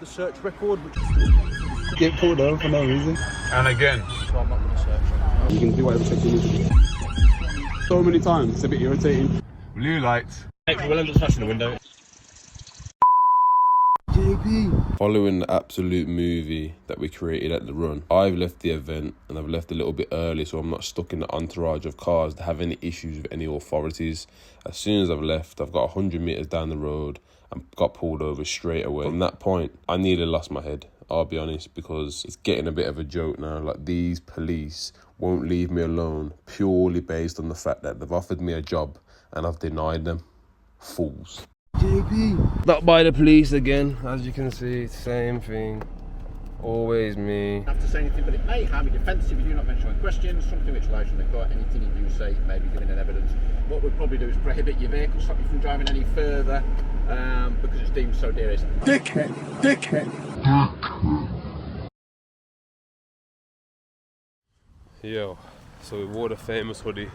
the search record, which... Get pulled over for no reason. And again. So I'm not going to search. You can do whatever sex you need to do. So many times, it's a bit irritating. Blue lights. We'll end up smashing the window. JP. Following the absolute movie that we created at the run, I've left the event and I've left a little bit early so I'm not stuck in the entourage of cars that have any issues with any authorities. As soon as I've left, I've got 100 metres down the road and got pulled over straight away. From that point, I nearly lost my head, I'll be honest, because it's getting a bit of a joke now. Like, these police won't leave me alone purely based on the fact that they've offered me a job and I've denied them. Fools. JP. Stopped by the police again, as you can see, same thing. Always me. Have to say anything, but it may have a defensive if you do not mention any questions, something which lies from the court, anything you do say may be given in evidence. What we'd probably do is prohibit your vehicle, stop you from driving any further, because it's deemed so serious. Dickhead. Yo, so we wore the famous hoodie.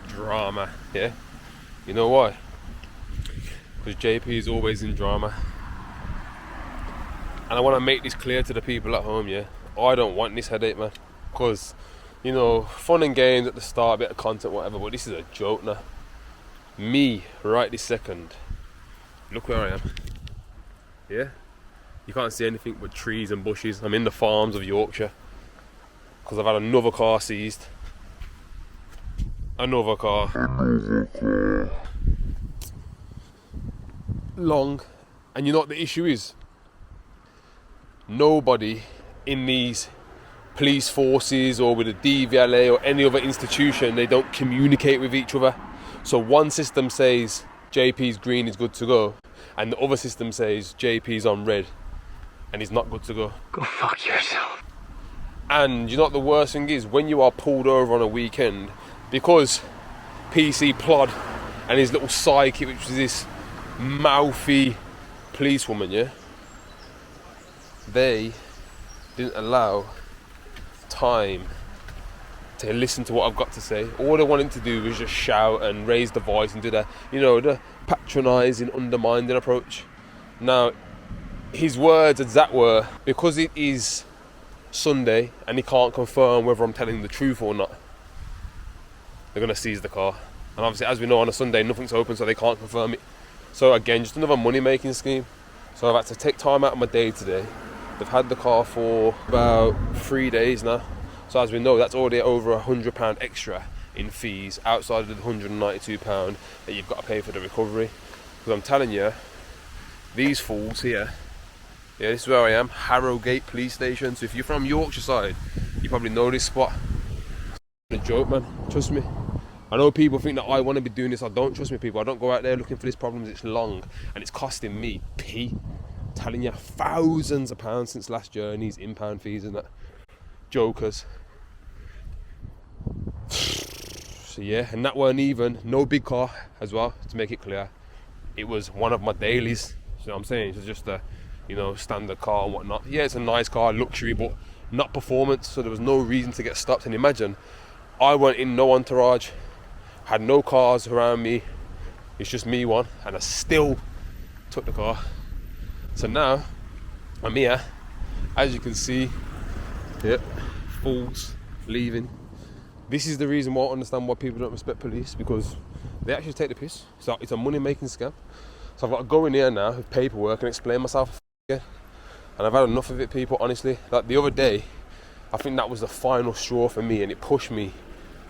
Drama, yeah? You know why? Because JP is always in drama. And I want to make this clear to the people at home, yeah? I don't want this headache, man. Because, you know, fun and games at the start, a bit of content, whatever, but this is a joke now. Me, right this second, look where I am. Yeah? You can't see anything but trees and bushes. I'm in the farms of Yorkshire. Because I've had another car seized. Another car. Long. And you know what the issue is? Nobody in these police forces or with the DVLA or any other institution, they don't communicate with each other. So one system says JP's green is good to go, and the other system says JP's on red and he's not good to go. Go fuck yourself. And you know what the worst thing is? When you are pulled over on a weekend, because PC Plod and his little sidekick, which is this mouthy policewoman, yeah, they didn't allow time to listen to what I've got to say. All they wanted to do was just shout and raise the voice and do the, you know, the patronising, undermining approach. Now, his words exact were, because it is Sunday and he can't confirm whether I'm telling the truth or not, they're going to seize the car. And obviously, as we know, on a Sunday nothing's open, so they can't confirm it. So again, just another money making scheme. So I've had to take time out of my day today. They've had the car for about 3 days now. So as we know, that's already over £100 extra in fees outside of the £192 that you've got to pay for the recovery. Because I'm telling you, these fools here, yeah, this is where I am, Harrogate Police Station. So if you're from Yorkshire side, you probably know this spot. It's a joke, man, trust me. I know people think that I want to be doing this. I don't, trust me, people. I don't go out there looking for these problems. It's long and it's costing me telling you, thousands of pounds since last journey's impound fees and that. Jokers. So yeah, and that weren't even, no big car as well, to make it clear. It was one of my dailies. You know what I'm saying? It's just a, you know, standard car and whatnot. Yeah, it's a nice car, luxury, but not performance. So there was no reason to get stopped. And imagine, I went in no entourage, had no cars around me. It's just me one, and I still took the car. So now, I'm here, as you can see, yep, fools leaving. This is the reason why I understand why people don't respect police, because they actually take the piss. So it's a money-making scam. So I've got to go in here now with paperwork and explain myself again. And I've had enough of it, people, honestly. Like the other day, I think that was the final straw for me, and it pushed me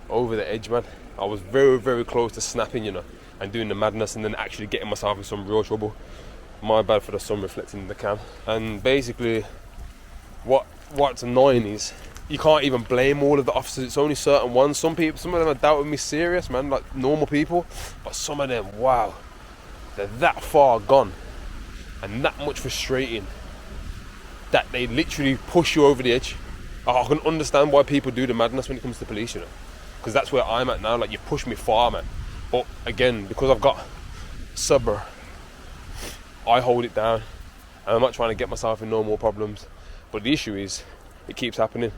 over the edge, man. I was very, very close to snapping, you know, and doing the madness and then actually getting myself in some real trouble. My bad for the sun reflecting in the cam. And basically, what's annoying is you can't even blame all of the officers. It's only certain ones. Some of them are doubting me serious, man, like normal people. But some of them, wow, they're that far gone and that much frustrating that they literally push you over the edge. I can understand why people do the madness when it comes to police, you know, because that's where I'm at now. Like, you push me far, man. But again, because I've got sabr, I hold it down, and I'm not trying to get myself in no more problems. But the issue is, it keeps happening.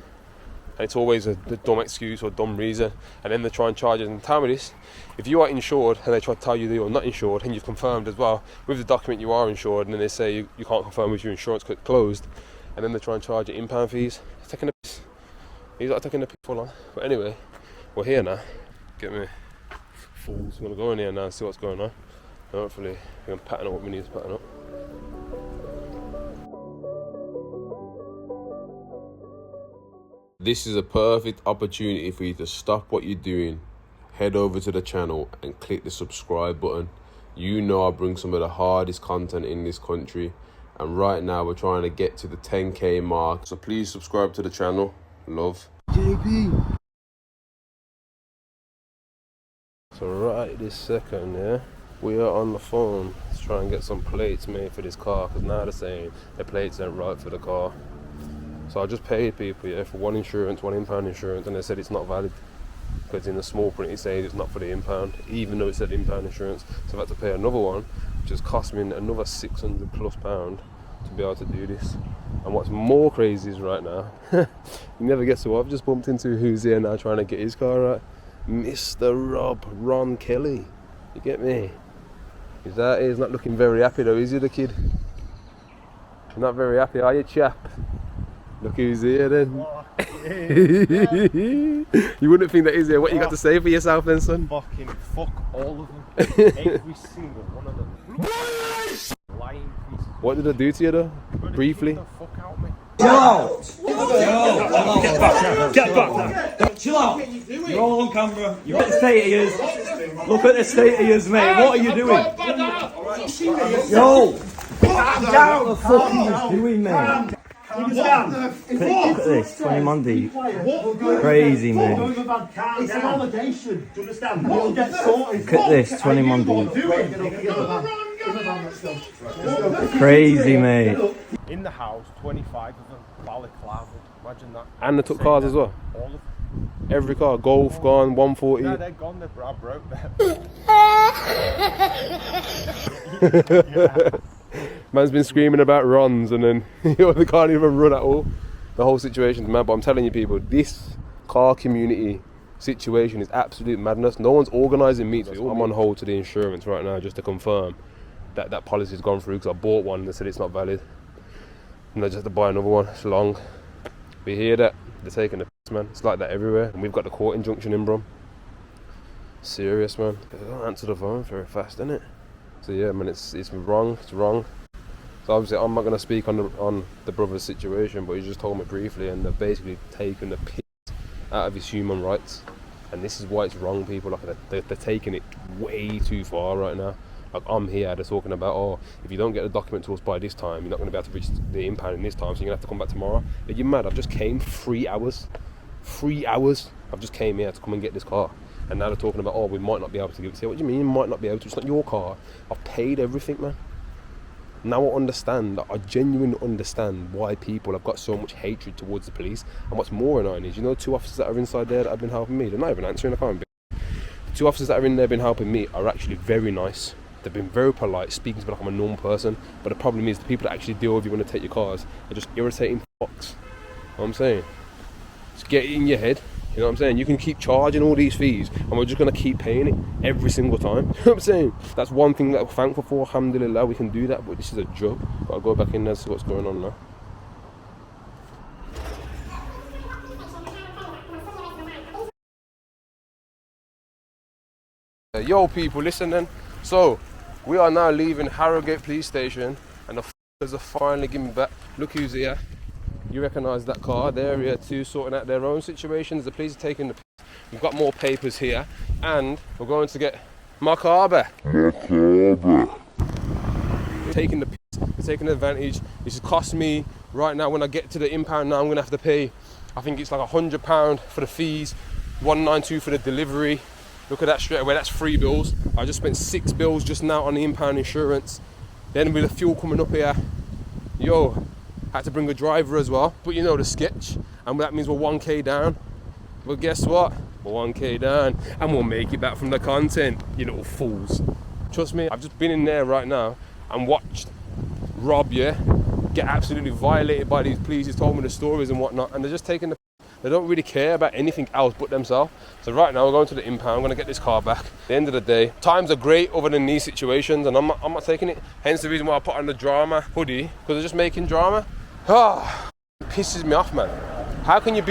and it's always a dumb excuse or dumb reason, and then they try and charge us. And tell me this, if you are insured and they try to tell you that you're not insured and you've confirmed as well with the document you are insured, and then they say you can't confirm with your insurance closed, and then they try and charge you impound fees, it's taking a piss. He's like taking a piss full on. But anyway, we're here now. Get me fools. I'm gonna go in here now and see what's going on. And hopefully we can pattern up what we need to pattern up. This is a perfect opportunity for you to stop what you're doing, head over to the channel and click the subscribe button. You know I bring some of the hardest content in this country, and right now we're trying to get to the 10k mark, so please subscribe to the channel. Love. JP. So right this second, yeah, we are on the phone to try and get some plates made for this car, because now they're saying the plates aren't right for the car. So I just paid people, yeah, for one insurance, one impound insurance, and they said it's not valid because in the small print it says it's not for the impound, even though it said impound insurance. So I've had to pay another one, which has cost me another £600+ to be able to do this. And what's more crazy is right now, you never guess who I've just bumped into who's here now trying to get his car right. Mr. Ron Kelly. You get me? He's not looking very happy though, is he, the kid? Not very happy, are you, chap? Look who's here then. You wouldn't think that is here. What you got to say for yourself then, son? Fucking fuck all of them. Every single one of them. Lying pieces. What did I do to you though? Briefly? Get the fuck out of me. Chill out! Get back now! Chill out! You're all on camera. You're at the state of yours. Look at the state of yours, mate. What are you doing? Yo! What the fuck are you doing, mate? Look at this, 20 Monday. Crazy, man. It's an allegation. Do you understand? It'll get sorted. Look at this, 20 Monday. Crazy, mate. In the house, 25 of them, balaclava. Imagine that. And they took cars as well? All of them. Every car, Golf gone, 140. No, they're gone, I broke them. Man's been screaming about runs and then they can't even run at all. The whole situation's mad, but I'm telling you people, this car community situation is absolute madness. No one's organising meets. I'm on hold to the insurance right now just to confirm that that policy's gone through, because I bought one and they said it's not valid. And I just have to buy another one. It's long. We hear that they're taking the piss, man. It's like that everywhere. And we've got the court injunction in Brum. Serious, man. They don't answer the phone very fast, innit? So yeah, man, it's wrong. It's wrong. So obviously, I'm not going to speak on the brother's situation, but he just told me briefly, and they've basically taken the piss out of his human rights. And this is why it's wrong, people. Like they're taking it way too far right now. Like I'm here, they're talking about, oh, if you don't get the document to us by this time, you're not going to be able to reach the impound in this time, so you're going to have to come back tomorrow. Are you mad? I've just came 3 hours. 3 hours. I've just came here to come and get this car. And now they're talking about, oh, we might not be able to give it to you. What do you mean you might not be able to? It's not your car. I've paid everything, man. Now I understand, I genuinely understand why people have got so much hatred towards the police. And what's more annoying is, you know, 2 officers that are inside there that have been helping me, they're not even answering the phone. The 2 officers that are in there been helping me are actually very nice. They've been very polite, speaking to me like I'm a normal person. But the problem is the people that actually deal with you when they take your cars are just irritating fucks. You know what I'm saying? Just get it in your head. You know what I'm saying? You can keep charging all these fees and we're just going to keep paying it every single time. You know what I'm saying? That's one thing that we're thankful for. Alhamdulillah, we can do that, but this is a joke. But I'll go back in there and see what's going on now. Yo people, listen then. So, we are now leaving Harrogate Police Station and the f***ers are finally giving back. Look who's here. You recognise that car. They're here too, sorting out their own situations. The police are taking the piss. We've got more papers here and we're going to get my car back. Taking the piss, they're taking advantage. This has cost me, right now when I get to the impound now, I'm going to have to pay, I think it's like £100 for the fees, £192 for the delivery. Look at that straight away, that's 3 bills. I just spent 6 bills just now on the impound insurance. Then with the fuel coming up here, yo, had to bring a driver as well. But you know the sketch, and that means we're 1k down. But guess what? We're 1k down, and we'll make it back from the content, you little fools. Trust me, I've just been in there right now and watched Rob, yeah, get absolutely violated by these police. He's told me the stories and whatnot, and they're just taking the They don't really care about anything else but themselves. So right now we're going to the impound. I'm going to get this car back. At the end of the day, times are great other than these situations, and I'm not taking it. Hence the reason why I put on the drama hoodie, because they're just making drama. Ah, it pisses me off, man. How can you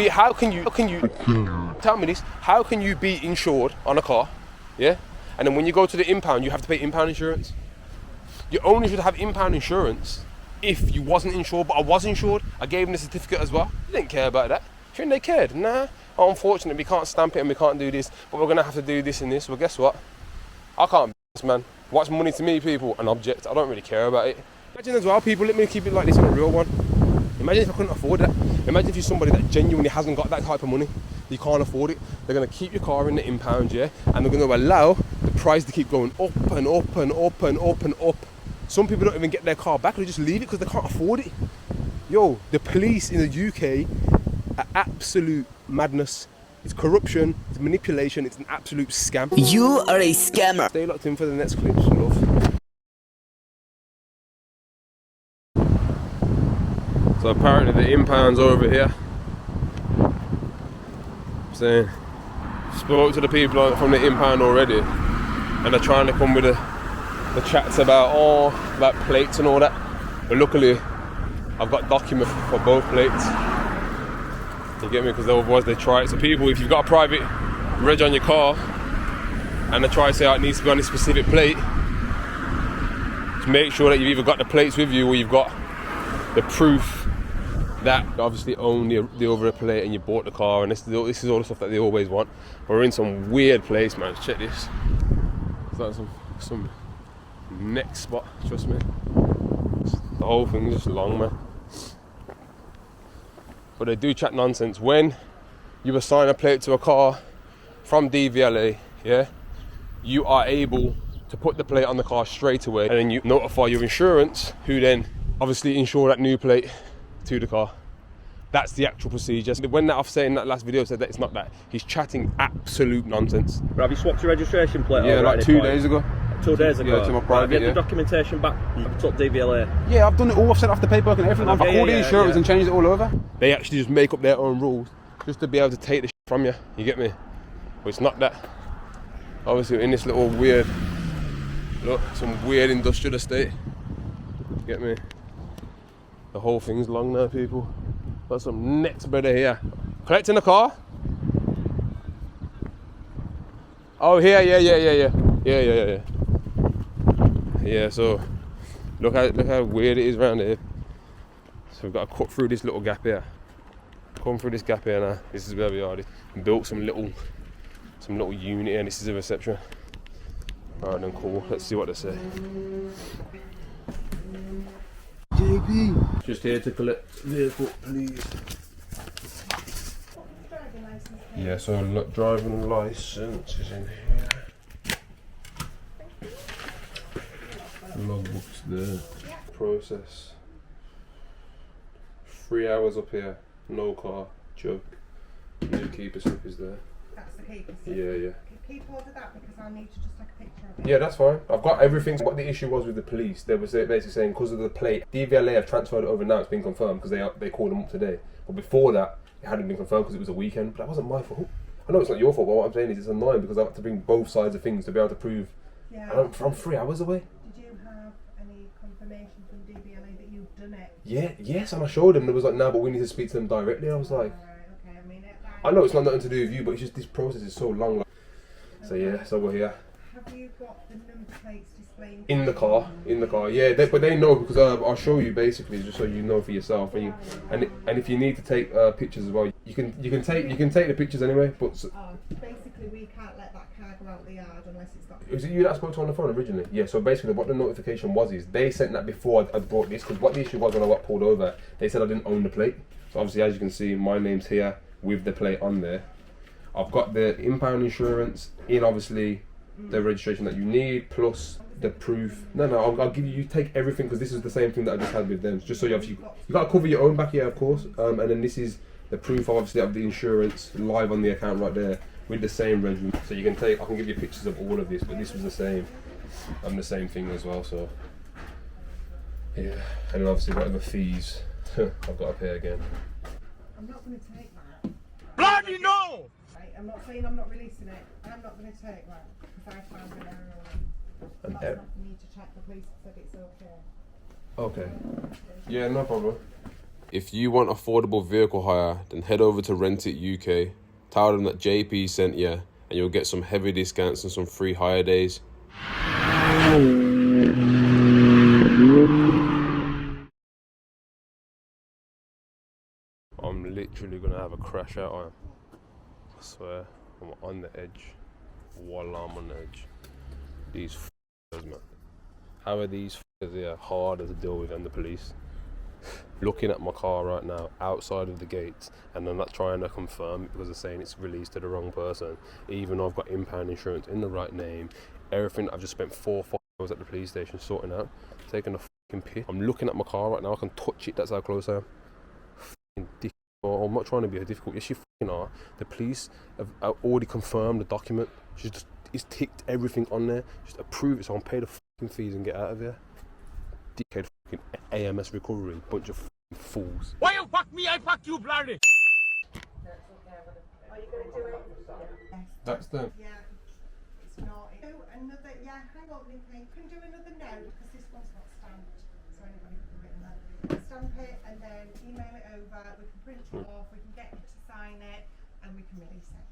tell me this? How can you be insured on a car, yeah? And then when you go to the impound, you have to pay impound insurance. You only should have impound insurance if you wasn't insured, but I was insured. I gave them the certificate as well. They didn't care about that. Do you think they cared? Nah. Oh, unfortunately, we can't stamp it and we can't do this, but we're gonna have to do this and this. Well, guess what? I can't be this, man. What's money to me, people? An object. I don't really care about it. Imagine as well, people, let me keep it like this on a real one. Imagine if I couldn't afford that. Imagine if you're somebody that genuinely hasn't got that type of money. You can't afford it. They're gonna keep your car in the impound, yeah? And they're gonna allow the price to keep going up and up and up and up and up. Some people don't even get their car back, they just leave it because they can't afford it. Yo, the police in the UK are absolute madness. It's corruption, it's manipulation, it's an absolute scam. You are a scammer. Stay locked in for the next clips, love. So apparently the impound's over here. Saying, spoke to the people from the impound already, and they're trying to come with the chats about plates and all that. But luckily, I've got document for both plates. You get me? Because otherwise they try it. So people, if you've got a private reg on your car and they try to say it needs to be on a specific plate, just make sure that you've either got the plates with you or you've got the proof that you obviously own the other plate and you bought the car, and this is all the stuff that they always want. We're in some weird place, man. Check this. It's like some next spot, trust me. The whole thing is just long, man. But they do chat nonsense. When you assign a plate to a car from DVLA, yeah, you are able to put the plate on the car straight away, and then you notify your insurance, who then obviously insure that new plate to the car. That's the actual procedure. When that officer in that last video said that it's not that, he's chatting absolute nonsense. But have you swapped your registration plate? Yeah, like 2 days ago. 2 days ago? Yeah, to my private, Have you had the documentation back? You've took DVLA? Yeah, I've done it all. I've sent off the paperwork and everything. I've called the insurance and changed it all over. They actually just make up their own rules just to be able to take the shit from you. You get me? But it's not that. Obviously, in this little weird, look, some weird industrial estate. You get me? The whole thing's long now, people. Got some next better here. Collecting the car? Oh, here, yeah. Yeah, so look how weird it is around here. So we've got to cut through this little gap here. Come through this gap here now. This is where we are. Built some little unit here, and this is a reception. Alright then, cool. Let's see what they say. JP, just here to collect vehicle, please. Yeah, so look, driving license is in here. Logbooks there. Process. 3 hours up here. No car. Joke. New keeper slip is there. That's the keeper slip? Yeah. Keep hold of that because I need to just take a picture of it. Yeah, that's fine. I've got everything. What the issue was with the police, they were basically saying because of the plate, DVLA have transferred it over now, it's been confirmed because they called them up today. But before that, it hadn't been confirmed because it was a weekend. But that wasn't my fault. I know it's not your fault, but what I'm saying is it's annoying because I have to bring both sides of things to be able to prove. Yeah. I'm 3 hours away. Did you have any confirmation from DVLA that you've done it? Yeah, yes, and I showed them. They was like, no, but we need to speak to them directly. I was like, okay, I mean it. I know it's not nothing to do with you, but it's just this process is so long. So yeah, so we're here. Have you got the number plates displaying? In the car, yeah. But they know because I'll show you basically, just so you know for yourself. And if you need to take pictures as well, you can take the pictures anyway. But basically, we can't let that car go out the yard unless it's got. Was it you that spoke to on the phone originally? Yeah. So basically, what the notification was is they sent that before I brought this, because what the issue was when I got pulled over, they said I didn't own the plate. So obviously, as you can see, my name's here with the plate on there. I've got the impound insurance in, obviously, the registration that you need, plus the proof. No, I'll give you take everything because this is the same thing that I just had with them. Just so you obviously, you got to cover your own back here, of course. And then this is the proof, obviously, of the insurance live on the account right there with the same reg. So you can I can give you pictures of all of this, but this was the same. And the same thing as well, so. Yeah, and then obviously whatever fees I've got to pay again. I'm not going to take that. Right, I'm not saying I'm not releasing it. I'm not going to take that because I found an error on it. An That's error? not for me to check. The police said it's okay. Okay. Yeah, no problem. If you want affordable vehicle hire, then head over to Rent It UK. Tell them that JP sent you, and you'll get some heavy discounts and some free hire days. I'm literally gonna have a crash out on him. I swear, I'm on the edge. Wallah, I'm on the edge. These f***ers, man. How are these f***ers here harder to deal with than the police? Looking at my car right now, outside of the gates, and they're not trying to confirm it because they're saying it's released to the wrong person, even though I've got impound insurance in the right name. Everything I've just spent 4 or 5 hours at the police station sorting out, taking a fucking piss. I'm looking at my car right now, I can touch it, that's how close I am. Fucking dick. Oh, I'm not trying to be difficult. Yes, you fucking are. The police have already confirmed the document. It's ticked everything on there. Just approve it so I can pay the fucking fees and get out of here. Dickhead fucking AMS recovery. Bunch of fucking fools. Why you fuck me? I fuck you, bloody. Are you going to do it? Yes. That's done. Yeah, it's not. Do another, yeah, hang on, Nicky. Can do another note because this one's not stamped. So anybody can written that. Stamp it and then email it over. We can print it off. We can get you to sign it and we can release it.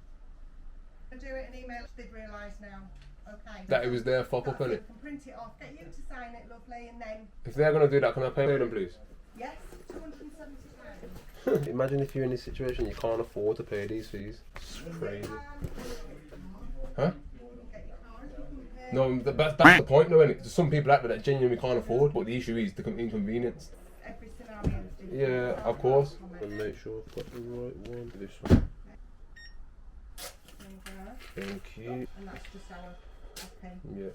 I'll do it and email. They've realised now. Okay. That it was their fuck up, innit? We can print it off. Get you to sign it, lovely, and then If they're gonna do that, can I pay them, please? yes, £270. Imagine if you're in this situation, you can't afford to pay these fees. It's crazy. Huh? No, that's the point, though, innit? There's some people out there that genuinely can't afford, but the issue is the inconvenience. Every scenario is different. Yeah, of course. And make sure I've got the right one. This one. Thank you. And that's just our okay. Yeah.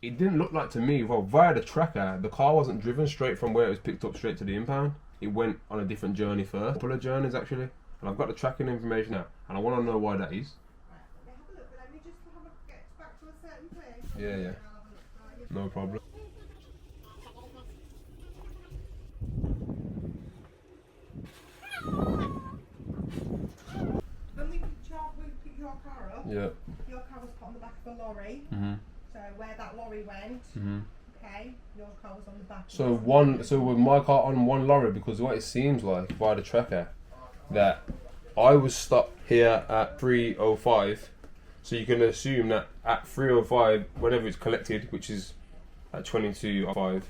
It didn't look like to me, well, via the tracker, the car wasn't driven straight from where it was picked up straight to the impound. It went on a different journey first. A couple of journeys, actually. And I've got the tracking information now. And I want to know why that is. Right, let me have a look. Let me just have a get back to a certain place. Yeah, yeah. No problem. When we picked your car up, Yeah. your car was put on the back of a lorry. So where that lorry went, okay, your car was on the back. So with my car on one lorry, because what it seems like by the tracker, that I was stopped here at 3:05. So you can assume that at 3:05, whenever it's collected, which is at 22:05,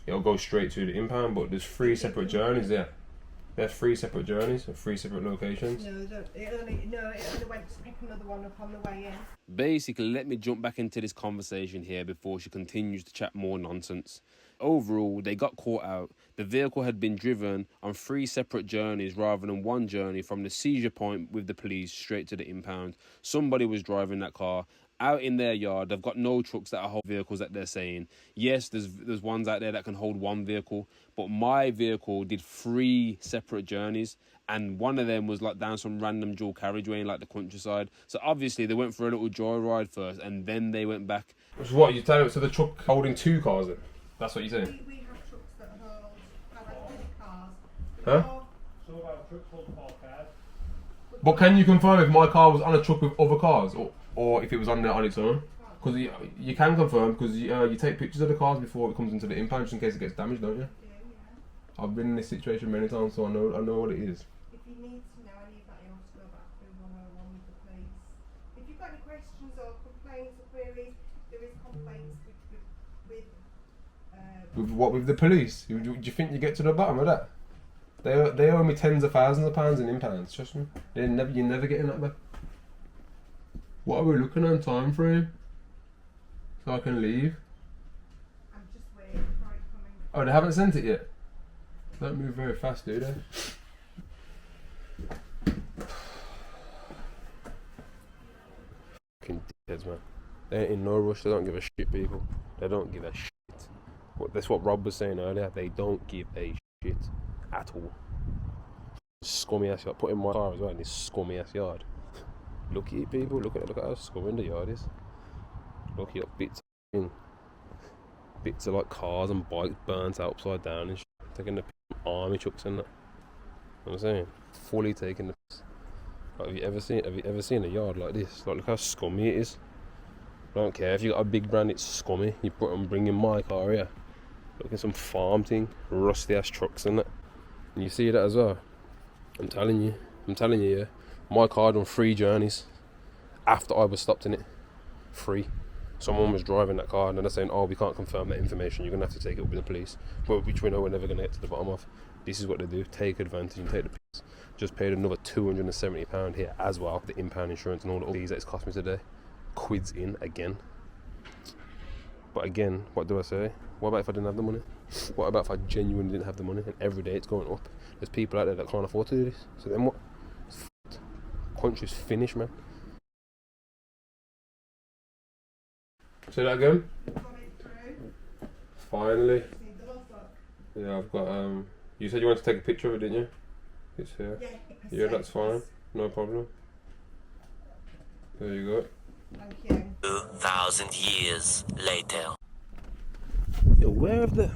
it'll go straight to the impound. But there's 3 separate journeys there. There's 3 separate journeys and 3 separate locations. No, it only went to pick another one up on the way in. Basically, let me jump back into this conversation here before she continues to chat more nonsense. Overall, they got caught out. The vehicle had been driven on 3 separate journeys rather than one journey from the seizure point with the police straight to the impound. Somebody was driving that car out in their yard. They've got no trucks that hold vehicles that they're saying. Yes, there's ones out there that can hold one vehicle, but my vehicle did 3 separate journeys, and one of them was like down some random dual carriageway in like the countryside. So obviously they went for a little joyride first, and then they went back. Which is what you tell me. So the truck holding 2 cars then? That's what you're saying? We have trucks that hold however many cars. Huh? So our truck hold 4 cars. But can you confirm if my car was on a truck with other cars, or if it was on there on its own? Because you can confirm, because you take pictures of the cars before it comes into the impound just in case it gets damaged, don't you? Yeah. I've been in this situation many times, so I know what it is. If you need to know any of that, you have to go back through 101 with the police. If you've got any questions or complaints or queries, there is complaints With the police? Do you think you get to the bottom of that? They owe me tens of thousands of pounds in impounds, trust me. You're never getting that back. What are we looking on time frame? So I can leave? I'm just waiting for it coming. Oh, they haven't sent it yet? Don't move very fast, do they? Fucking dickheads, man. They ain't in no rush, they don't give a shit, people. They don't give a shit. That's what Rob was saying earlier, they don't give a shit at all. Scummy ass yard. Put in my car as well in this scummy ass yard. Look at it, people, look at how scummy the yard is. Look at bits of like cars and bikes burnt out upside down and shit. Taking the army trucks and that. what I'm saying? Fully taking the piss. Like, have you ever seen a yard like this? Like, look how scummy it is. I don't care if you got a big brand, it's scummy. You put and bring in my car here. Look at some farm thing, rusty ass trucks and that. And you see that as well. I'm telling you, yeah. My car done 3 journeys after I was stopped in it. 3. Someone was driving that car and then they're saying, oh, we can't confirm that information, you're gonna have to take it up with the police. But which we know we're never gonna get to the bottom of. This is what they do, take advantage and take the piss. Just paid another £270 here as well, the impound insurance and all the fees that it's cost me today. Quids in again. But again, what do I say? What about if I didn't have the money? What about if I genuinely didn't have the money and every day it's going up? There's people out there that can't afford to do this. So then what? It's f***ed. Country's finished, man. Say that again? Finally. Yeah, I've got, you said you wanted to take a picture of it, didn't you? It's here. Yeah, that's fine. No problem. There you go. Thank you. 2,000 years later. You're aware of the...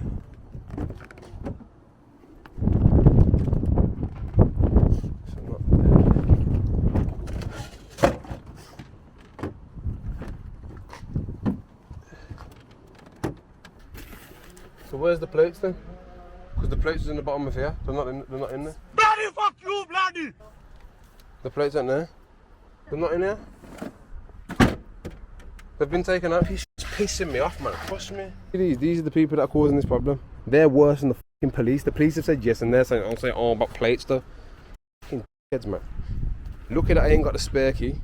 So where's the plates then? Because the plates is in the bottom of here. They're not in there. Bloody fuck you, bloody! The plates aren't there. They're not in here. They've been taken out. It's pissing me off, man. Trust me. These are the people that are causing this problem. They're worse than the fucking police. The police have said yes, and they're saying, I'll say, oh, about plates though. Fucking kids, man. Lucky that I ain't got the spare key.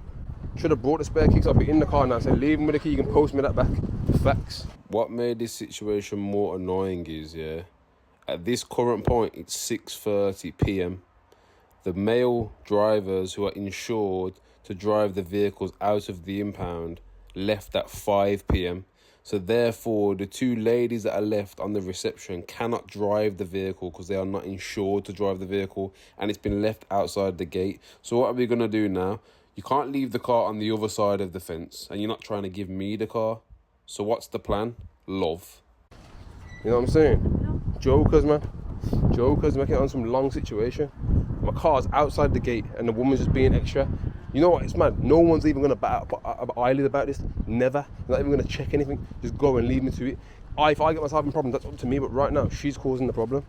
Should have brought the spare key because I'll be in the car now. I said, leave him with the key. You can post me that back. Facts. What made this situation more annoying is, yeah, at this current point, it's 6:30 p.m. The male drivers who are insured to drive the vehicles out of the impound left at 5 p.m. So therefore, the 2 ladies that are left on the reception cannot drive the vehicle because they are not insured to drive the vehicle and it's been left outside the gate. So what are we going to do now? You can't leave the car on the other side of the fence and you're not trying to give me the car. So what's the plan? Love. You know what I'm saying? Jokers, man. Jokers making it on some long situation. My car's outside the gate and the woman's just being extra. You know what? It's mad. No one's even going to bat an eyelid about this. Never. They're not even going to check anything. Just go and leave me to it. If I get myself in problems, that's up to me. But right now, she's causing the problem.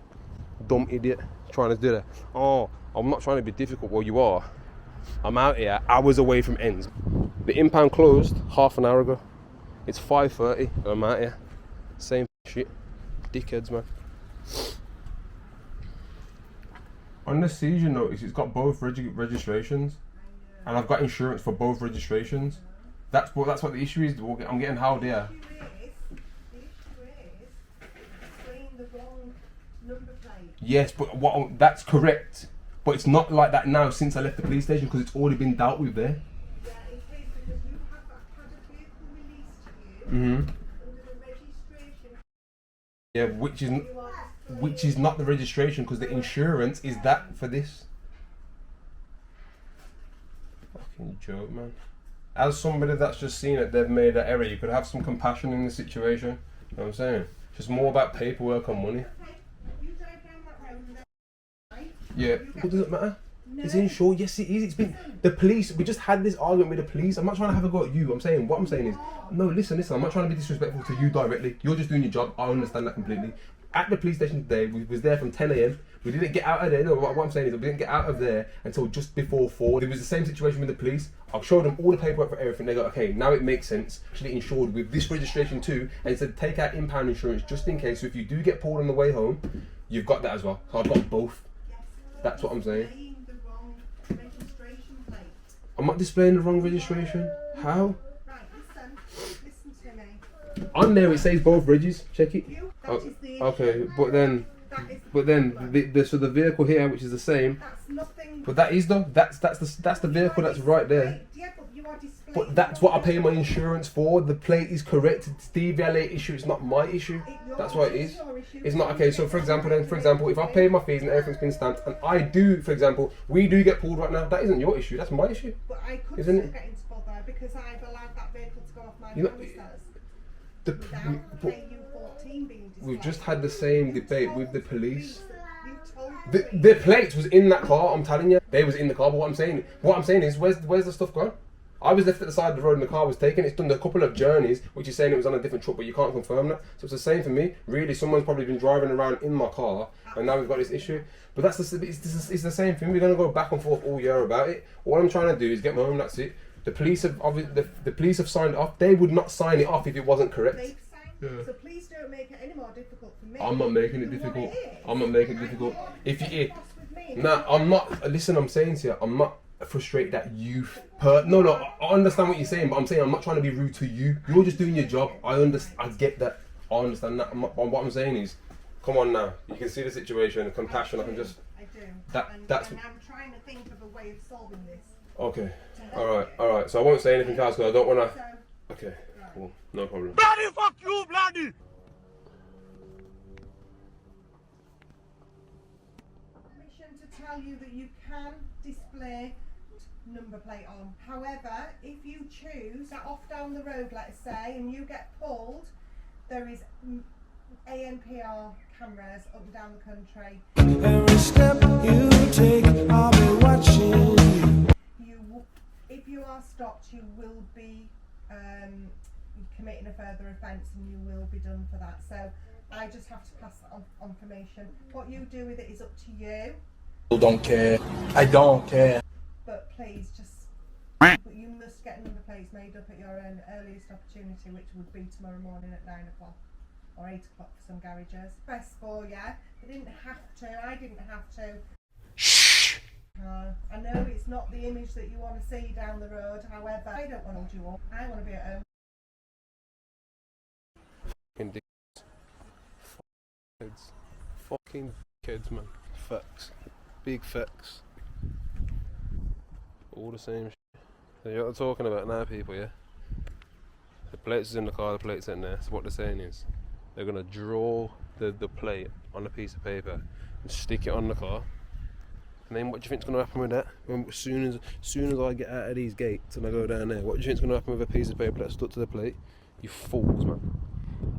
Dumb idiot. Trying to do that. Oh, I'm not trying to be difficult. Well, you are. I'm out here hours away from ends. The impound closed half an hour ago. It's 5:30 and I'm out here. Same shit. Dickheads, man. On the seizure notice, it's got both registrations. And I've got insurance for both registrations. That's what the issue is. I'm getting howled here. The issue is displaying the wrong number plate. Yes, but that's correct. But it's not like that now since I left the police station because it's already been dealt with there. Yeah, it is because you have had a vehicle released to you under the registration. Yeah, which is not the registration because the insurance is that for this. Fucking joke, man. As somebody that's just seen it, they've made that error. You could have some compassion in the situation. You know what I'm saying? Just more about paperwork and money. You drive down that road and then, right? Yeah, it doesn't matter. No. It's insured. Yes, it is. It's been the police. We just had this argument with the police. I'm not trying to have a go at you. What I'm saying is, no, listen. I'm not trying to be disrespectful to you directly. You're just doing your job. I understand that completely. At the police station today, we was there from 10 a.m. We didn't get out of there. No, what I'm saying is we didn't get out of there until just before 4. It was the same situation with the police. I'll show them all the paperwork for everything. They go, okay, now it makes sense. Actually insured with this registration too. And it said take out impound insurance just in case. So if you do get pulled on the way home, you've got that as well. So I've got both. That's what I'm saying. I'm not displaying the wrong registration. How? Right, listen to me. On there it says both regis. Check it. That is the okay, but then the vehicle here, which is the same. That's nothing. But that is though. That's the vehicle that's right there. Yeah, but you are displaying. But that's what I pay my insurance for. The plate is correct. It's the DVLA issue. It's not my issue. That's what it is. It's not okay. So for example, if I pay my fees and everything's been stamped, and I do, for example, we do get pulled right now. That isn't your issue. That's my issue. But I could isn't still get into bother because I've allowed that vehicle to go off my premises. We've just had the same debate with the police. You told The plates was in that car. I'm telling you, they was in the car. But what I'm saying is, where's the stuff gone? I was left at the side of the road and the car was taken. It's done a couple of journeys, which is saying it was on a different truck, but you can't confirm that. So it's the same for me. Really, someone's probably been driving around in my car, and now we've got this issue. But it's the same thing. We're gonna go back and forth all year about it. All I'm trying to do is get my home. That's it. The police have signed off. They would not sign it off if it wasn't correct. They've signed. So please don't make it any more difficult for me. I'm not making it difficult. I'm not making it difficult. If you, Nah, I'm not. Listen, I'm saying to you, I'm not frustrated that you. No, I understand what you're saying, but I'm saying I'm not trying to be rude to you. You're just doing your job. I understand. I get that. I understand that. What I'm saying is, come on now. You can see the situation. Compassion. I can just. I do. That's. And I'm trying to think of a way of solving this. Okay. All right. So I won't say anything else because I don't want to. Okay. Cool. No problem. Bloody fuck you, bloody! Permission to tell you that you can display number plate on. However, if you choose that off down the road, let's say, and you get pulled, there is ANPR cameras up and down the country. Every step you take, I'll be watching. If you are stopped, you will be committing a further offence, and you will be done for that. So I just have to pass that on information. What you do with it is up to you. I don't care. I don't care. But please, you must get number plates made up at your earliest opportunity, which would be tomorrow morning at 9 o'clock or 8 o'clock for some garages. Best for you. They didn't have to. I didn't have to. Shh. I know it's not the image that you want to see down the road. However, I don't want to hold you up. I want to be at home. Fucking kids, man. Facts. Big facts. All the same shit. So you're talking about now, people, yeah? The plates is in the car, the plate's in there. So what they're saying is, they're going to draw the plate on a piece of paper and stick it on the car. And then what do you think's going to happen with that? As soon as I get out of these gates and I go down there, what do you think's going to happen with a piece of paper that's stuck to the plate? You fools, man.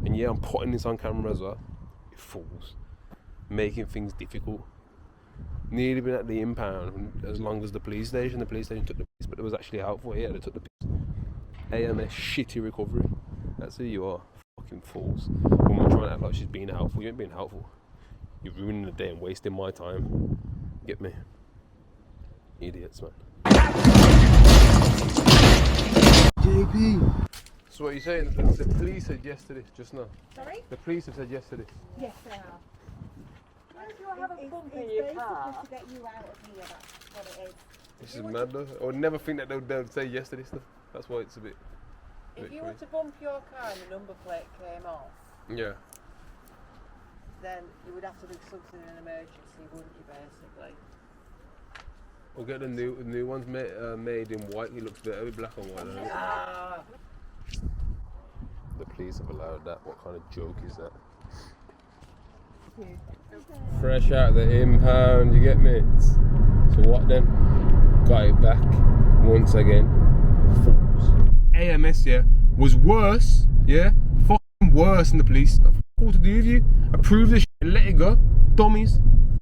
And yeah, I'm putting this on camera as well. You fools. Making things difficult. Nearly been at the impound as long as the police station. The police station took the piss, but it was actually helpful. Yeah, they took the piss. AMS shitty recovery. That's who you are. Fucking fools. Woman trying to act like she's being helpful. You ain't being helpful. You're ruining the day and wasting my time. Get me? Idiots, man. JP. So what are you saying? The police said yesterday, just now. Sorry? The police have said yesterday. Yes, they are. If you have a bump in your car, to get you out of here, that's what it is. This is mad though. I would never think that they would say yesterday stuff. That's why it's a bit. if you were to bump your car and the number plate came off, yeah, then you would have to do something in an emergency, wouldn't you, basically? We'll get the new ones made in white. It looks better with black and white. Doesn't it? The police have allowed that. What kind of joke is that? Fresh out of the impound, you get me? So what then? Got it back once again. Fools. AMS, yeah, was worse, yeah? Fucking worse than the police. What to do with you? Approve this shit and let it go. Dummies.